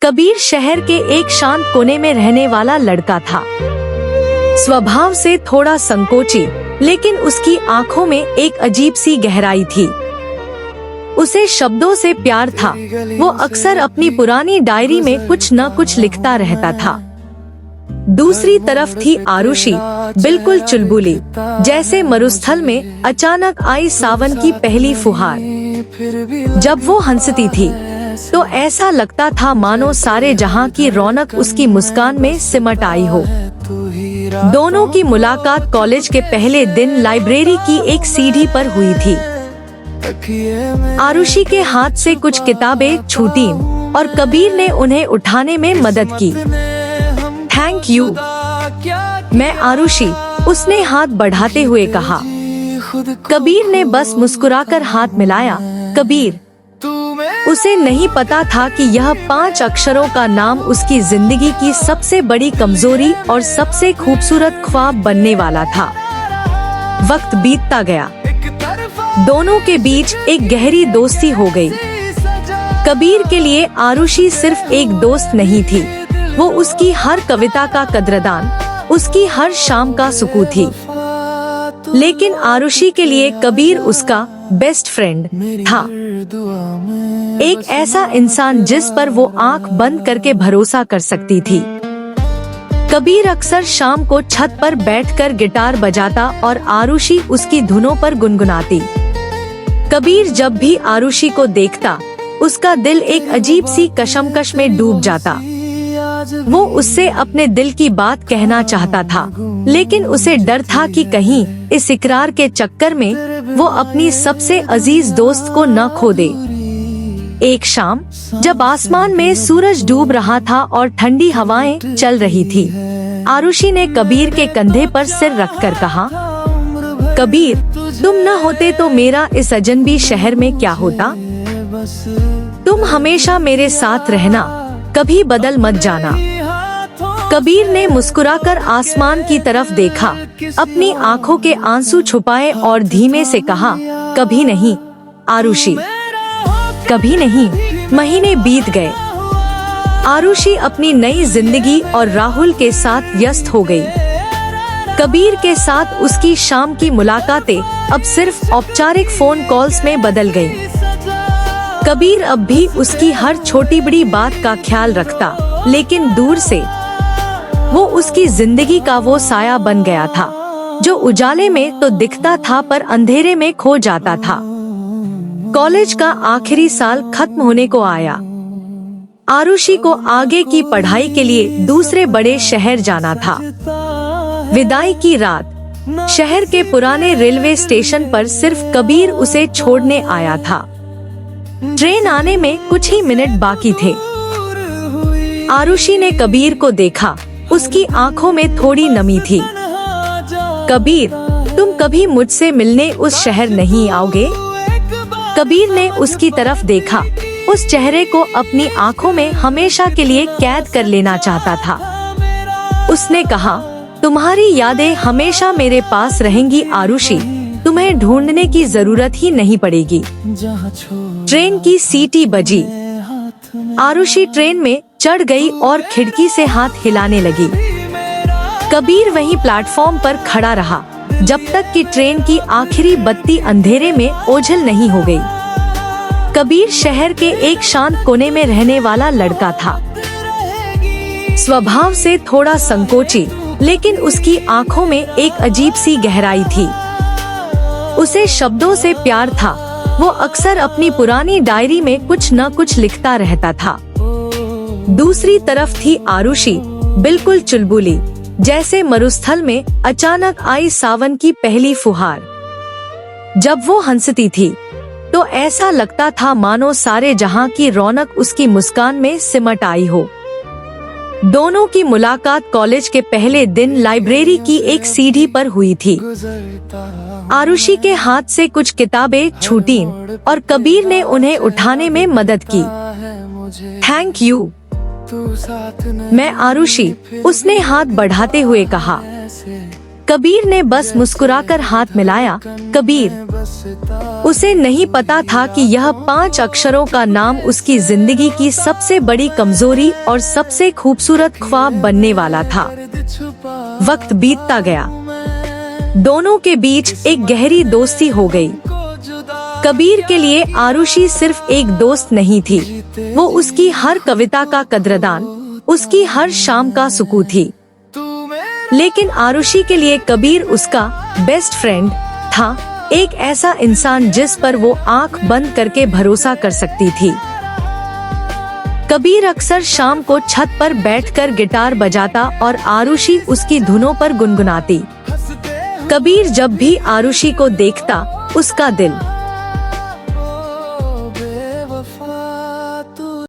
कबीर शहर के एक शांत कोने में रहने वाला लड़का था। स्वभाव से थोड़ा संकोची, लेकिन उसकी आंखों में एक अजीब सी गहराई थी। उसे शब्दों से प्यार था। वो अक्सर अपनी पुरानी डायरी में कुछ न कुछ लिखता रहता था। दूसरी तरफ थी आरुषि, बिल्कुल चुलबुली, जैसे मरुस्थल में अचानक आई सावन की पहली फुहार। जब वो हंसती थी तो ऐसा लगता था मानो सारे जहां की रौनक उसकी मुस्कान में सिमट आई हो। दोनों की मुलाकात कॉलेज के पहले दिन लाइब्रेरी की एक सीढ़ी पर हुई थी। आरुषि के हाथ से कुछ किताबें छूटीं और कबीर ने उन्हें उठाने में मदद की। Thank you. मैं आरुषि, उसने हाथ बढ़ाते हुए कहा। कबीर ने बस मुस्कुराकर हाथ मिलाया। कबीर। उसे नहीं पता था कि यह 5 अक्षरों का नाम उसकी जिंदगी की सबसे बड़ी कमजोरी और सबसे खूबसूरत ख्वाब बनने वाला था। वक्त बीतता गया। दोनों के बीच एक गहरी दोस्ती हो गई। कबीर के लिए आरुषि सिर्फ एक दोस्त नहीं थी, वो उसकी हर कविता का कद्रदान, उसकी हर शाम का सुकून थी। लेकिन आरुषि के लिए कबीर उसका बेस्ट फ्रेंड था। एक ऐसा इंसान जिस पर वो आंख बंद करके भरोसा कर सकती थी। कबीर अक्सर शाम को छत पर बैठकर गिटार बजाता और आरुषि उसकी धुनों पर गुनगुनाती। कबीर जब भी आरुषि को देखता, उसका दिल एक अजीब सी कशमकश में डूब जाता। वो उससे अपने दिल की बात कहना चाहता था, लेकिन उसे डर था कि कहीं इस इकरार के चक्कर में वो अपनी सबसे अजीज दोस्त को न खो दे। एक शाम जब आसमान में सूरज डूब रहा था और ठंडी हवाएं चल रही थी, आरुषि ने कबीर के कंधे पर सिर रखकर कहा, कबीर, तुम न होते तो मेरा इस अजनबी शहर में क्या होता। तुम हमेशा मेरे साथ रहना, कभी बदल मत जाना। कबीर ने मुस्कुराकर आसमान की तरफ देखा, अपनी आंखों के आंसू छुपाए और धीमे से कहा, कभी नहीं आरुषि, कभी नहीं। महीने बीत गए। आरुषि अपनी नई जिंदगी और राहुल के साथ व्यस्त हो गई। कबीर के साथ उसकी शाम की मुलाकातें अब सिर्फ औपचारिक फोन कॉल्स में बदल गईं। कबीर अब भी उसकी हर छोटी बड़ी बात का ख्याल रखता, लेकिन दूर से। वो उसकी जिंदगी का वो साया बन गया था, जो उजाले में तो दिखता था पर अंधेरे में खो जाता था। कॉलेज का आखिरी साल खत्म होने को आया। आरुषि को आगे की पढ़ाई के लिए दूसरे बड़े शहर जाना था। विदाई की रात शहर के पुराने रेलवे स्टेशन पर सिर्फ कबीर उसे छोड़ने आया था। ट्रेन आने में कुछ ही मिनट बाकी थे। आरुषि ने कबीर को देखा, उसकी आंखों में थोड़ी नमी थी। कबीर, तुम कभी मुझसे मिलने उस शहर नहीं आओगे? कबीर ने उसकी तरफ देखा, उस चेहरे को अपनी आंखों में हमेशा के लिए कैद कर लेना चाहता था। उसने कहा, तुम्हारी यादें हमेशा मेरे पास रहेंगी आरुषि, तुम्हें ढूंढने की जरूरत ही नहीं पड़ेगी। ट्रेन की सीटी बजी। आरुषि ट्रेन में चढ़ गई और खिड़की से हाथ हिलाने लगी। कबीर वहीं प्लेटफॉर्म पर खड़ा रहा, जब तक कि ट्रेन की आखिरी बत्ती अंधेरे में ओझल नहीं हो गई। कबीर शहर के एक शांत कोने में रहने वाला लड़का था। स्वभाव से थोड़ा संकोची, लेकिन उसकी आंखों में एक अजीब सी गहराई थी। उसे शब्दों से प्यार था। वो अक्सर अपनी पुरानी डायरी में कुछ न कुछ लिखता रहता था। दूसरी तरफ थी आरुषि, बिल्कुल चुलबुली, जैसे मरुस्थल में अचानक आई सावन की पहली फुहार। जब वो हंसती थी तो ऐसा लगता था मानो सारे जहां की रौनक उसकी मुस्कान में सिमट आई हो। दोनों की मुलाकात कॉलेज के पहले दिन लाइब्रेरी की एक सीढ़ी पर हुई थी। आरुषि के हाथ से कुछ किताबें छूटीं और कबीर ने उन्हें उठाने में मदद की। Thank you. मैं आरुषि, उसने हाथ बढ़ाते हुए कहा। कबीर ने बस मुस्कुराकर हाथ मिलाया। कबीर, उसे नहीं पता था कि यह 5 अक्षरों का नाम उसकी जिंदगी की सबसे बड़ी कमजोरी और सबसे खूबसूरत ख्वाब बनने वाला था। वक्त बीतता गया, दोनों के बीच एक गहरी दोस्ती हो गई। कबीर के लिए आरुषि सिर्फ एक दोस्त नहीं थी, वो उसकी हर कविता का कद्रदान, उसकी हर शाम का सुकून थी। लेकिन आरुषि के लिए कबीर उसका बेस्ट फ्रेंड था, एक ऐसा इंसान जिस पर वो आंख बंद करके भरोसा कर सकती थी। कबीर अक्सर शाम को छत पर बैठकर गिटार बजाता और आरुषि उसकी धुनों पर गुनगुनाती। कबीर जब भी आरुषि को देखता, उसका दिल